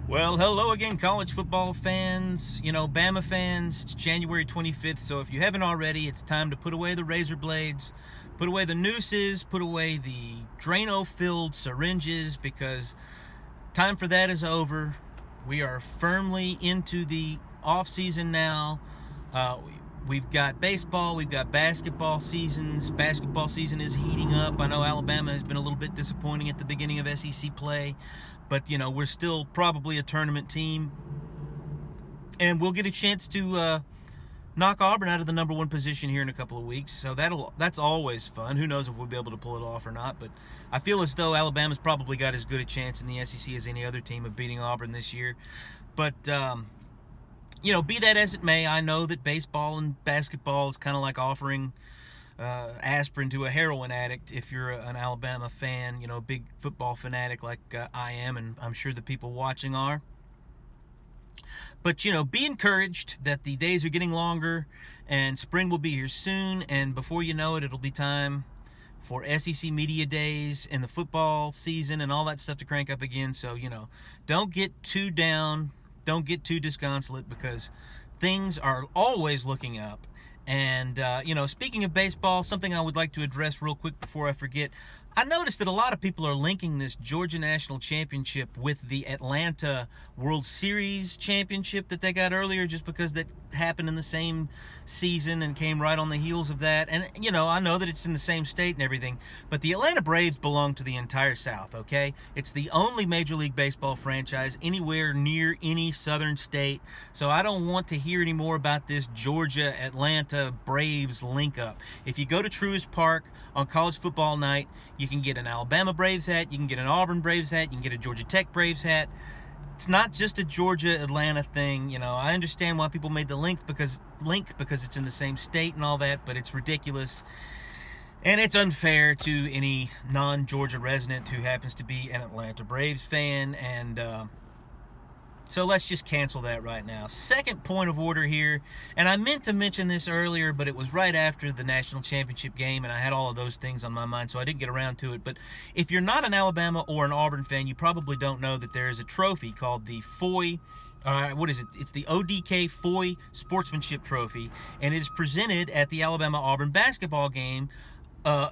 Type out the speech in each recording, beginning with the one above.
Well, hello again, college football fans, Bama fans. It's January 25th, so if you haven't already, it's time to put away the razor blades, put away the nooses, put away the Drano-filled syringes, because time for that is over. We are firmly into the off-season now. We've got baseball, we've got basketball seasons. Basketball season is heating up. I know Alabama has been a little bit disappointing at the beginning of SEC play, but we're still probably a tournament team, and we'll get a chance to knock Auburn out of the number one position here in a couple of weeks. So that's always fun. Who knows if we'll be able to pull it off or not? But I feel as though Alabama's probably got as good a chance in the SEC as any other team of beating Auburn this year. But be that as it may, I know that baseball and basketball is kind of like offering aspirin to a heroin addict if you're an Alabama fan, a big football fanatic like I am, and I'm sure the people watching are. But, be encouraged that the days are getting longer and spring will be here soon, and before you know it, it'll be time for SEC Media Days and the football season and all that stuff to crank up again. So, don't get too down, don't get too disconsolate, because things are always looking up. And, speaking of baseball, something I would like to address real quick before I forget. I noticed that a lot of people are linking this Georgia National Championship with the Atlanta World Series Championship that they got earlier, just because that happened in the same season and came right on the heels of that. And, I know that it's in the same state and everything, but the Atlanta Braves belong to the entire South, okay? It's the only Major League Baseball franchise anywhere near any southern state, so I don't want to hear any more about this Georgia-Atlanta Braves link-up. If you go to Truist Park on college football night, you can get an Alabama Braves hat, you can get an Auburn Braves hat, you can get a Georgia Tech Braves hat. It's not just a Georgia-Atlanta thing. I understand why people made the link because it's in the same state and all that, but it's ridiculous. And it's unfair to any non-Georgia resident who happens to be an Atlanta Braves fan, and so let's just cancel that right now. Second point of order here, and I meant to mention this earlier, but it was right after the national championship game, and I had all of those things on my mind, so I didn't get around to it. But if you're not an Alabama or an Auburn fan, you probably don't know that there is a trophy called the Foy. What is it? It's the ODK Foy Sportsmanship Trophy, and it is presented at the Alabama-Auburn basketball game,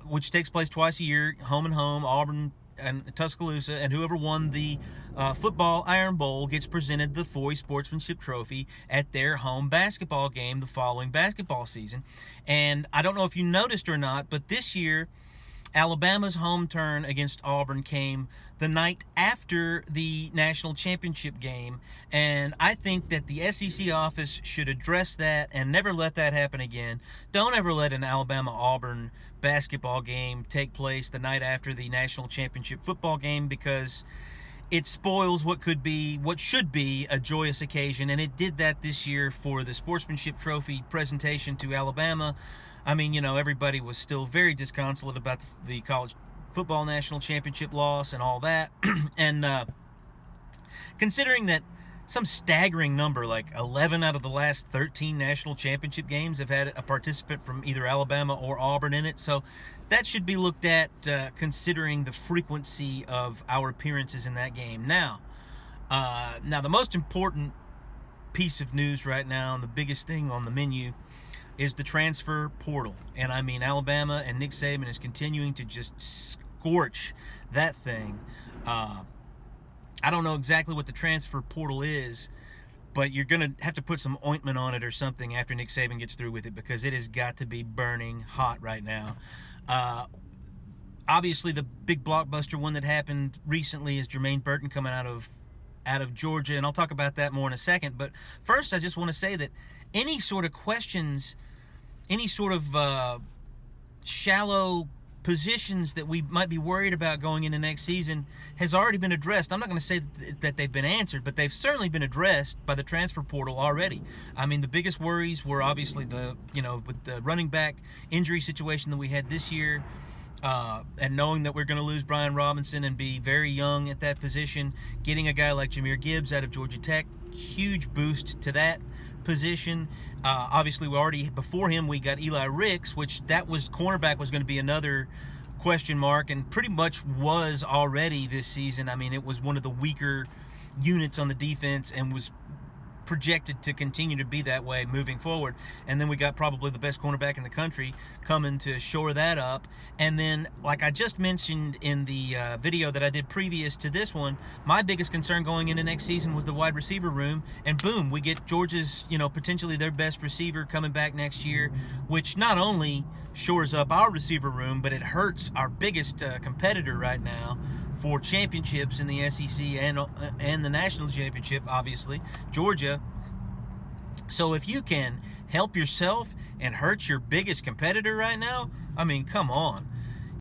which takes place twice a year, home and home, Auburn and Tuscaloosa, and whoever won the football Iron Bowl gets presented the Foy Sportsmanship Trophy at their home basketball game the following basketball season. And I don't know if you noticed or not, but this year Alabama's home turn against Auburn came the night after the national championship game, and I think that the SEC office should address that and never let that happen again. Don't ever let an Alabama-Auburn basketball game take place the night after the national championship football game, because it spoils what should be a joyous occasion, and it did that this year for the sportsmanship trophy presentation to Alabama. I mean, everybody was still very disconsolate about the college football national championship loss and all that. And considering that some staggering number, like 11 out of the last 13 national championship games have had a participant from either Alabama or Auburn in it. So that should be looked at, considering the frequency of our appearances in that game. Now the most important piece of news right now, and the biggest thing on the menu, is the transfer portal. And I mean, Alabama and Nick Saban is continuing to just scorch that thing. I don't know exactly what the transfer portal is, but you're going to have to put some ointment on it or something after Nick Saban gets through with it, because it has got to be burning hot right now. Obviously, the big blockbuster one that happened recently is Jermaine Burton coming out of Georgia, and I'll talk about that more in a second. But first, I just want to say that any sort of questions, any sort of shallow positions that we might be worried about going into next season has already been addressed. I'm not going to say that they've been answered, but they've certainly been addressed by the transfer portal already. I mean, the biggest worries were obviously with the running back injury situation that we had this year, and knowing that we're going to lose Brian Robinson and be very young at that position. Getting a guy like Jahmyr Gibbs out of Georgia Tech, huge boost to that position. Obviously, before him we got Eli Ricks, which cornerback was going to be another question mark, and pretty much was already this season. I mean, it was one of the weaker units on the defense and was projected to continue to be that way moving forward. And then we got probably the best cornerback in the country coming to shore that up. And then, like I just mentioned in the video that I did previous to this one, my biggest concern going into next season was the wide receiver room. And boom, we get Georgia's, potentially their best receiver coming back next year, which not only shores up our receiver room, but it hurts our biggest competitor right now for championships in the SEC and the national championship, obviously, Georgia. So if you can help yourself and hurt your biggest competitor right now, I mean, come on.